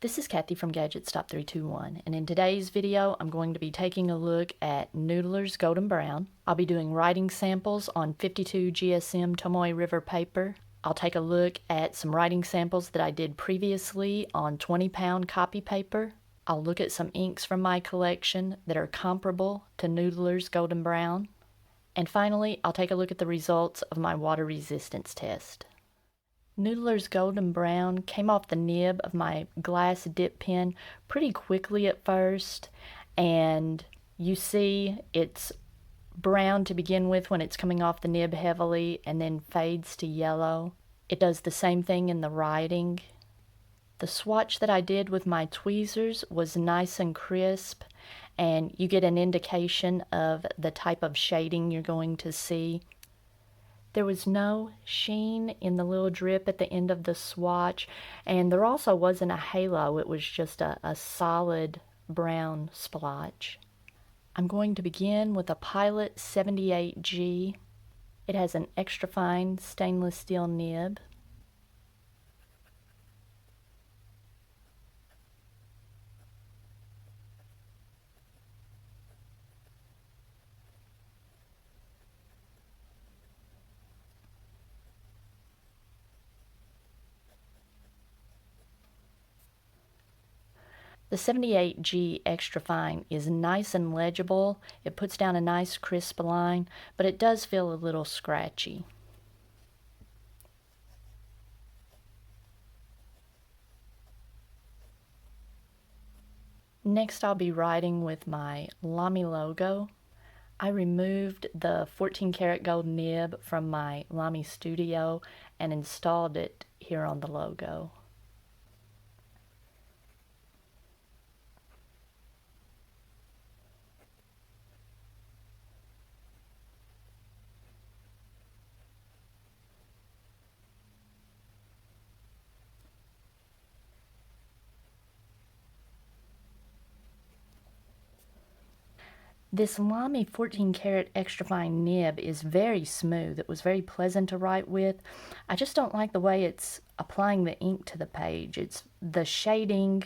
This is Kathy from Gadget Stop 321, and in today's video I'm going to be taking a look at Noodler's Golden Brown. I'll be doing writing samples on 52 GSM Tomoe River paper. I'll take a look at some writing samples that I did previously on 20-pound copy paper. I'll look at some inks from my collection that are comparable to Noodler's Golden Brown. And finally, I'll take a look at the results of my water resistance test. Noodler's Golden Brown came off the nib of my glass dip pen pretty quickly at first, and you see it's brown to begin with when it's coming off the nib heavily and then fades to yellow. It does the same thing in the writing. The swatch that I did with my tweezers was nice and crisp, and you get an indication of the type of shading you're going to see. There was no sheen in the little drip at the end of the swatch, and there also wasn't a halo. It was just a solid brown splotch. I'm going to begin with a Pilot 78G. It has an extra fine stainless steel nib. The 78G Extra Fine is nice and legible. It puts down a nice crisp line, but it does feel a little scratchy. Next, I'll be writing with my Lamy logo. I removed the 14 karat gold nib from my Lamy Studio and installed it here on the logo. This Lamy 14 karat extra fine nib is very smooth. It was very pleasant to write with. I just don't like the way it's applying the ink to the page. The shading,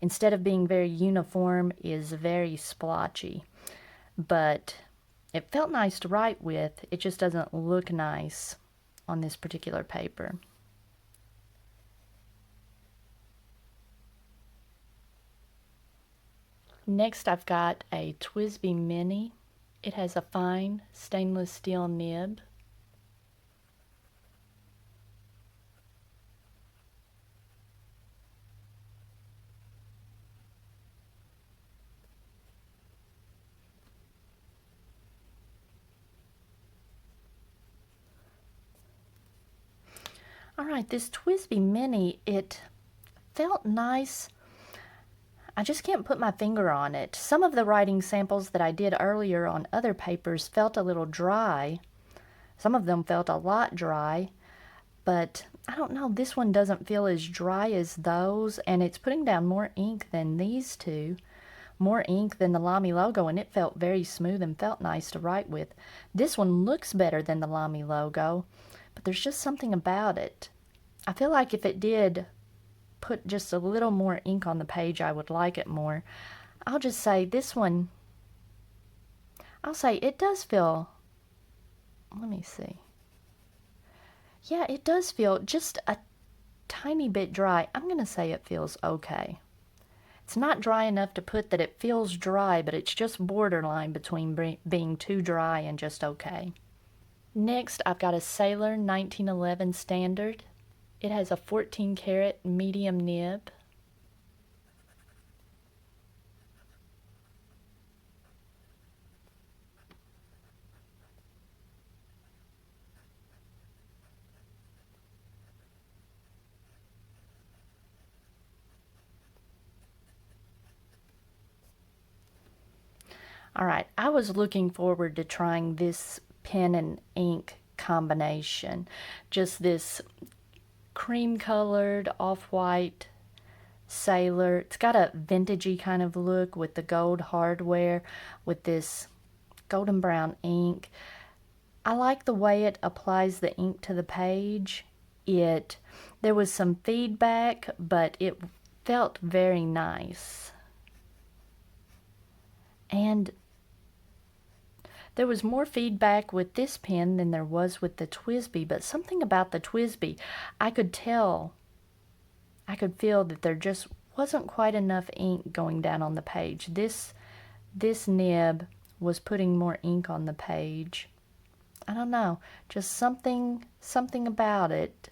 instead of being very uniform, is very splotchy. But it felt nice to write with. It just doesn't look nice on this particular paper. Next, I've got a TWSBI Mini. It has a fine stainless steel nib. Alright, this TWSBI Mini, it felt nice. I just can't put my finger on it. Some of the writing samples that I did earlier on other papers felt a little dry. Some of them felt a lot dry, but I don't know, this one doesn't feel as dry as those, and it's putting down more ink than these two. More ink than the Lamy logo, and it felt very smooth and felt nice to write with. This one looks better than the Lamy logo, but there's just something about it. I feel like if it did put just a little more ink on the page, I would like it more. I'll just say this one, I'll say it does feel, let me see. Yeah, it does feel just a tiny bit dry. I'm going to say it feels okay. It's not dry enough to put that it feels dry, but it's just borderline between being too dry and just okay. Next, I've got a Sailor 1911 Standard. It has a 14 karat medium nib. Alright, I was looking forward to trying this pen and ink combination. Just this cream colored off-white Sailor. It's got a vintagey kind of look with the gold hardware with this golden brown ink. I like the way it applies the ink to the page. There was some feedback, but it felt very nice. And there was more feedback with this pen than there was with the TWSBI, but something about the TWSBI, I could feel that there just wasn't quite enough ink going down on the page. This nib was putting more ink on the page. I don't know, just something about it.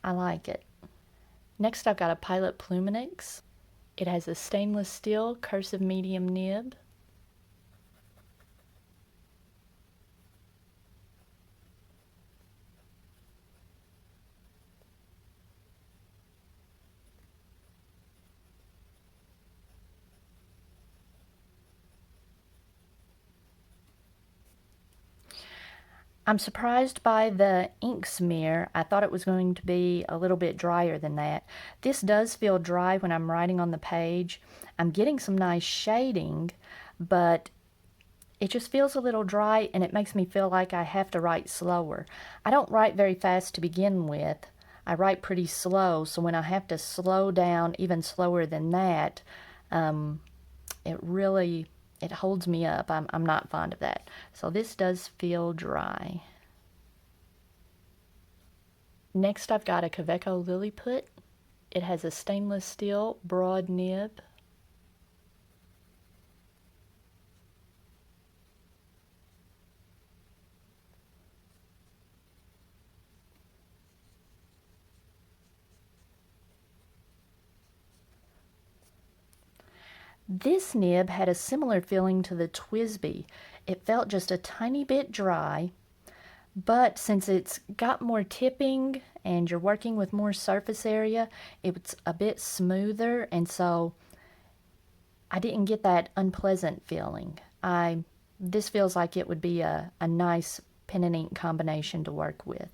I like it. Next I've got a Pilot Pluminix. It has a stainless steel cursive medium nib. I'm surprised by the ink smear. I thought it was going to be a little bit drier than that. This does feel dry when I'm writing on the page. I'm getting some nice shading, but it just feels a little dry, and it makes me feel like I have to write slower. I don't write very fast to begin with. I write pretty slow, so when I have to slow down even slower than that, it holds me up. I'm not fond of that. So this does feel dry. Next I've got a Kaweco Lilliput. It has a stainless steel broad nib. This nib had a similar feeling to the TWSBI. It felt just a tiny bit dry, but since it's got more tipping and you're working with more surface area, it's a bit smoother, and so I didn't get that unpleasant feeling. This feels like it would be a nice pen and ink combination to work with.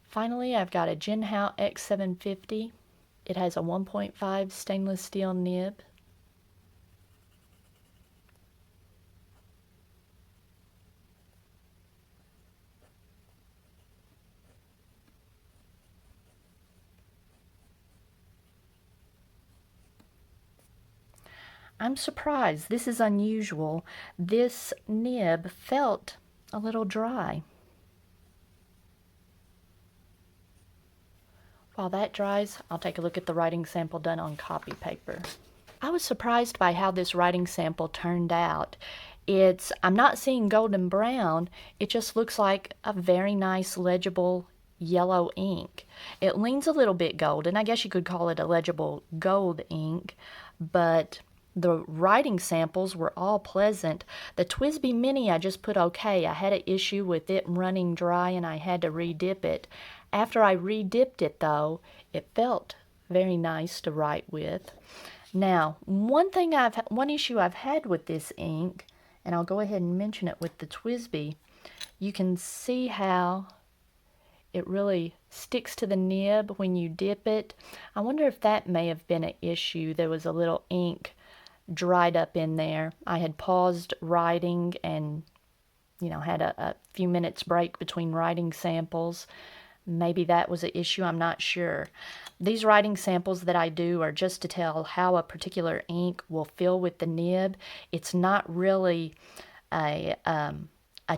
Finally, I've got a Jinhao X750. It has a 1.5 stainless steel nib. I'm surprised. This is unusual. This nib felt a little dry. While that dries, I'll take a look at the writing sample done on copy paper. I was surprised by how this writing sample turned out. I'm not seeing golden brown, it just looks like a very nice legible yellow ink. It leans a little bit golden. I guess you could call it a legible gold ink, but the writing samples were all pleasant. The TWSBI Mini I just put okay. I had an issue with it running dry and I had to re-dip it. After I re-dipped it though, it felt very nice to write with. Now, one issue I've had with this ink, and I'll go ahead and mention it with the TWSBI, you can see how it really sticks to the nib when you dip it. I wonder if that may have been an issue. There was a little ink dried up in there. I had paused writing and had a few minutes break between writing samples. Maybe that was an issue, I'm not sure. These writing samples that I do are just to tell how a particular ink will fill with the nib. It's not really a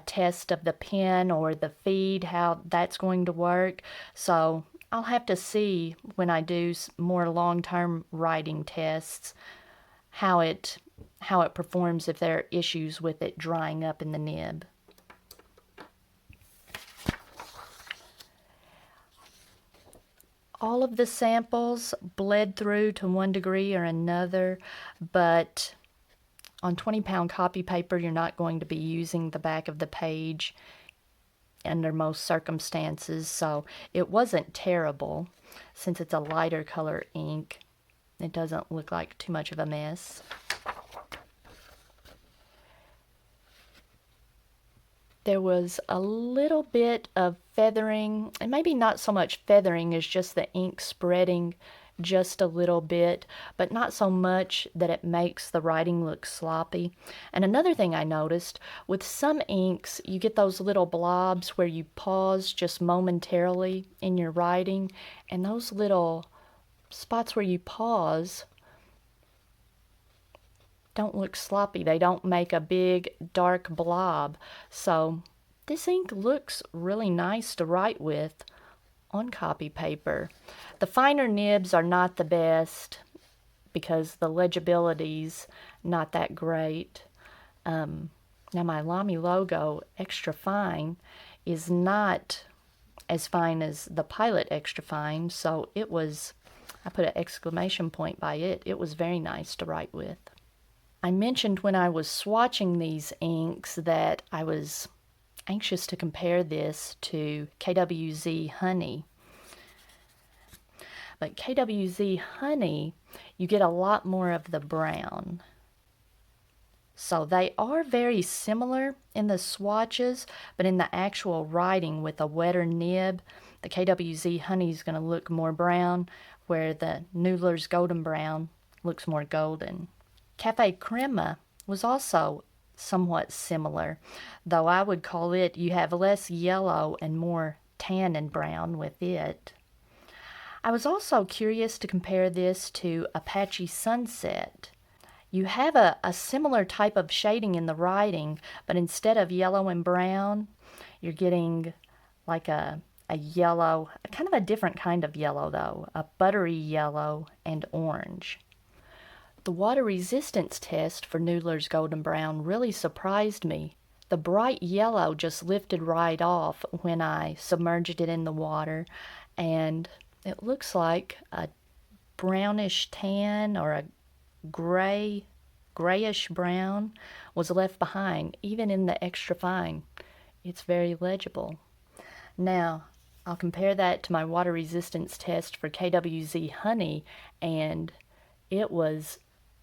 test of the pen or the feed, how that's going to work. So I'll have to see when I do more long-term writing tests how it performs if there are issues with it drying up in the nib. All of the samples bled through to one degree or another, but on 20-pound copy paper, you're not going to be using the back of the page under most circumstances, so it wasn't terrible. Since it's a lighter color ink, it doesn't look like too much of a mess. There was a little bit of feathering, and maybe not so much feathering as just the ink spreading just a little bit, but not so much that it makes the writing look sloppy. And another thing I noticed, with some inks, you get those little blobs where you pause just momentarily in your writing, and those little spots where you pause don't look sloppy. They don't make a big dark blob. So this ink looks really nice to write with on copy paper. The finer nibs are not the best because the legibility's not that great. Now my Lamy logo extra fine is not as fine as the Pilot extra fine, so it was, I put an exclamation point by it. It was very nice to write with. I mentioned when I was swatching these inks that I was anxious to compare this to KWZ Honey. But KWZ Honey, you get a lot more of the brown. So they are very similar in the swatches, but in the actual writing with a wetter nib, the KWZ Honey is going to look more brown, where the Noodler's Golden Brown looks more golden. Cafe Crema was also somewhat similar, though I would call it, you have less yellow and more tan and brown with it. I was also curious to compare this to Apache Sunset. You have a similar type of shading in the writing, but instead of yellow and brown, you're getting like a yellow, kind of a different kind of yellow though, a buttery yellow and orange. The water resistance test for Noodler's Golden Brown really surprised me. The bright yellow just lifted right off when I submerged it in the water, and it looks like a brownish tan or a grayish brown was left behind, even in the extra fine. It's very legible. Now, I'll compare that to my water resistance test for KWZ Honey, and it was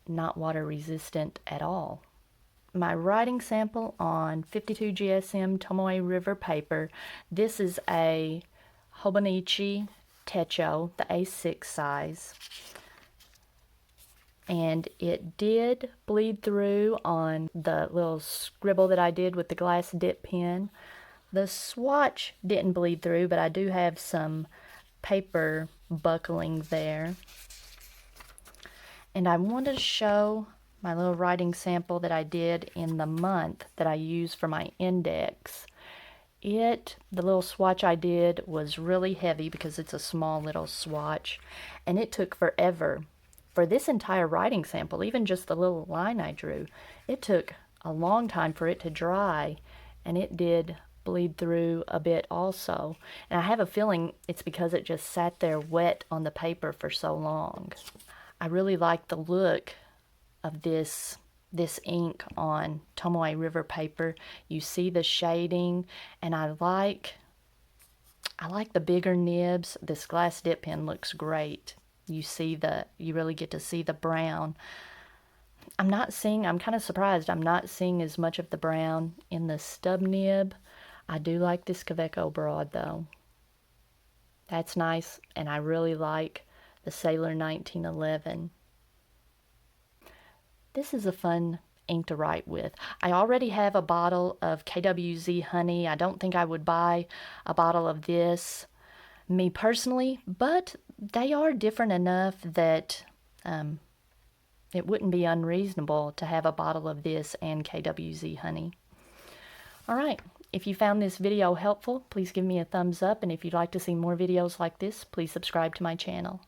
not water resistant at all. My writing sample on 52 GSM Tomoe River paper, this is a Hobonichi Techo, the A6 size. And it did bleed through on the little scribble that I did with the glass dip pen. The swatch didn't bleed through, but I do have some paper buckling there. And I wanted to show my little writing sample that I did in the month that I used for my index. The little swatch I did was really heavy because it's a small little swatch, and it took forever. For this entire writing sample, even just the little line I drew, it took a long time for it to dry, and it did bleed through a bit also. And I have a feeling it's because it just sat there wet on the paper for so long. I really like the look of this ink on Tomoe River paper. You see the shading, and I like the bigger nibs. This glass dip pen looks great. You really get to see the brown. I'm kind of surprised I'm not seeing as much of the brown in the stub nib. I do like this Kaweco broad though. That's nice, and I really like the Sailor 1911. This is a fun ink to write with. I already have a bottle of KWZ Honey. I don't think I would buy a bottle of this, me personally, but they are different enough that it wouldn't be unreasonable to have a bottle of this and KWZ Honey. Alright, if you found this video helpful, please give me a thumbs up, and if you'd like to see more videos like this, please subscribe to my channel.